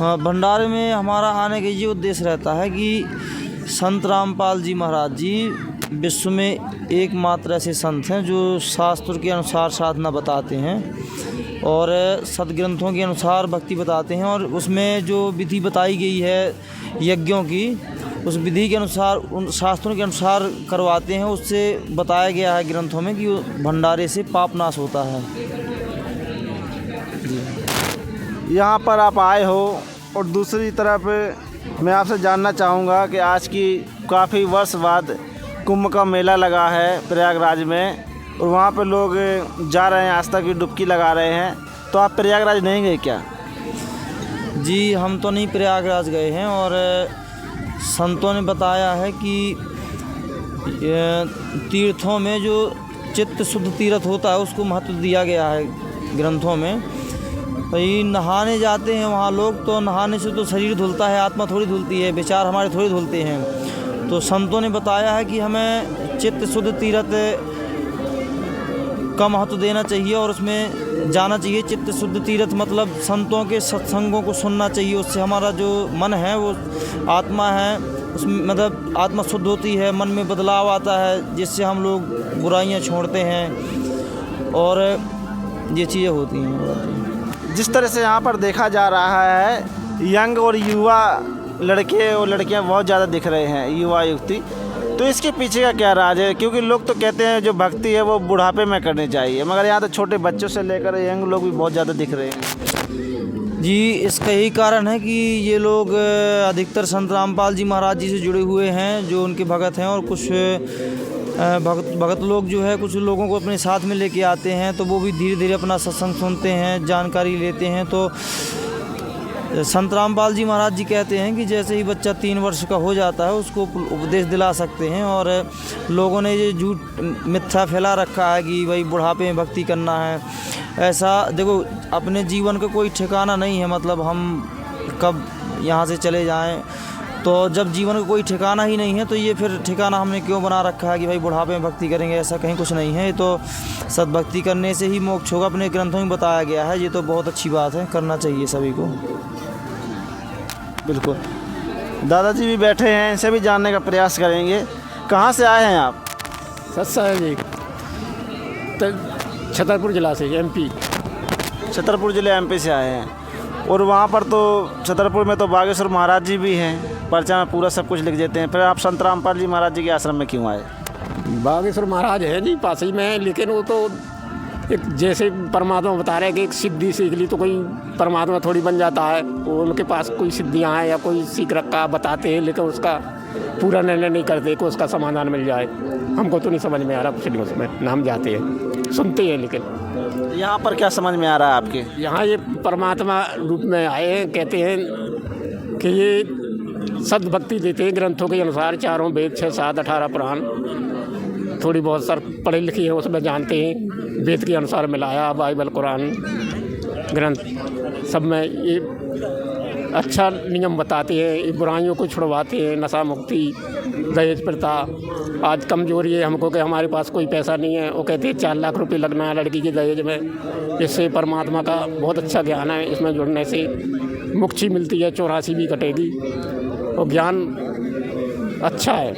हाँ, भंडारे में हमारा आने का ये उद्देश्य रहता है कि संत रामपाल जी महाराज जी विश्व में एकमात्र ऐसे संत हैं जो शास्त्र के अनुसार साधना बताते हैं और सदग्रंथों के अनुसार भक्ति बताते हैं, और उसमें जो विधि बताई गई है यज्ञों की, उस विधि के अनुसार उन शास्त्रों के अनुसार करवाते हैं। उससे बताया गया है ग्रंथों में कि भंडारे से पाप नाश होता है। यहाँ पर आप आए हो और दूसरी तरफ मैं आपसे जानना चाहूँगा कि आज की काफ़ी वर्ष बाद कुंभ का मेला लगा है प्रयागराज में, और वहाँ पे लोग जा रहे हैं, आस्था की डुबकी लगा रहे हैं। तो आप प्रयागराज नहीं गए क्या? जी, हम तो नहीं प्रयागराज गए हैं, और संतों ने बताया है कि तीर्थों में जो चित्त शुद्ध तीर्थ होता है उसको महत्व दिया गया है ग्रंथों में। भाई नहाने जाते हैं वहाँ लोग, तो नहाने से तो शरीर धुलता है, आत्मा थोड़ी धुलती है, विचार हमारे थोड़ी धुलते हैं। तो संतों ने बताया है कि हमें चित्त शुद्ध तीर्थ का महत्व देना चाहिए और उसमें जाना चाहिए। चित्त शुद्ध तीर्थ मतलब संतों के सत्संगों को सुनना चाहिए, उससे हमारा जो मन है वो आत्मा है, उसमें मतलब आत्मा शुद्ध होती है, मन में बदलाव आता है, जिससे हम लोग बुराइयां छोड़ते हैं और ये चीज़ें होती हैं। जिस तरह से यहाँ पर देखा जा रहा है, यंग और युवा लड़के और लड़कियाँ बहुत ज़्यादा दिख रहे हैं, युवा युवती, तो इसके पीछे का क्या राज है? क्योंकि लोग तो कहते हैं जो भक्ति है वो बुढ़ापे में करनी चाहिए, मगर यहाँ तो छोटे बच्चों से लेकर यंग लोग भी बहुत ज़्यादा दिख रहे हैं। जी, इसका यही कारण है कि ये लोग अधिकतर संत रामपाल जी महाराज जी से जुड़े हुए हैं, जो उनके भगत हैं, और कुछ भगत लोग जो है कुछ लोगों को अपने साथ में लेके आते हैं, तो वो भी धीरे धीरे अपना सत्संग सुनते हैं, जानकारी लेते हैं। तो संत रामपाल जी महाराज जी कहते हैं कि जैसे ही बच्चा 3 वर्ष का हो जाता है उसको उपदेश दिला सकते हैं, और लोगों ने ये झूठ मिथ्या फैला रखा है कि भाई बुढ़ापे में भक्ति करना है। ऐसा देखो, अपने जीवन का कोई ठिकाना नहीं है, मतलब हम कब यहाँ से चले जाएं, तो जब जीवन का कोई ठिकाना ही नहीं है तो ये फिर ठिकाना हमने क्यों बना रखा है कि भाई बुढ़ापे में भक्ति करेंगे, ऐसा कहीं कुछ नहीं है। ये तो सद्भक्ति करने से ही मोक्ष होगा, अपने ग्रंथों में बताया गया है। ये तो बहुत अच्छी बात है, करना चाहिए सभी को। बिल्कुल। दादाजी भी बैठे हैं, इनसे भी जानने का प्रयास करेंगे। कहाँ से आए हैं आप? सत्सा जी, तो छतरपुर जिला से, एमपी। छतरपुर जिले एमपी से आए हैं, और वहाँ पर तो छतरपुर में तो बागेश्वर महाराज जी भी हैं, पर्चा में पूरा सब कुछ लिख देते हैं। फिर आप संत रामपाल जी महाराज जी के आश्रम में क्यों आए? बागेश्वर महाराज है जी पास ही में, लेकिन वो तो एक जैसे परमात्मा बता रहे हैं कि एक सिद्धि सीख ली तो कोई परमात्मा थोड़ी बन जाता है। वो उनके पास कोई सिद्धियाँ हैं या कोई सीख रखा बताते हैं, लेकिन उसका पूरा निर्णय नहीं करते कि उसका समाधान मिल जाए। हमको तो नहीं समझ में आ रहा कुछ नहीं उसमें, नाम जाते हैं, सुनते हैं। लेकिन यहाँ पर क्या समझ में आ रहा है आपके? यहाँ ये परमात्मा रूप में आए हैं, कहते हैं कि ये सद्भक्ति देते हैं ग्रंथों के अनुसार, 4 वेद, 6, 7, 18 पुराण, थोड़ी बहुत सर पढ़े लिखे हैं उसमें जानते हैं। वेद के अनुसार मिलाया, बाइबल, कुरान, ग्रंथ सब में ये अच्छा नियम बताते हैं, ये बुराइयों को छुड़वाते हैं, नशा मुक्ति, दहेज प्रथा। आज कमजोरी है हमको कि हमारे पास कोई पैसा नहीं है, वो कहते हैं 4 लाख रुपए लगना है लड़की के दहेज में। इससे परमात्मा का बहुत अच्छा ज्ञान है, इसमें जुड़ने से मोक्ष मिलती है, 84 भी कटेगी, और ज्ञान अच्छा है।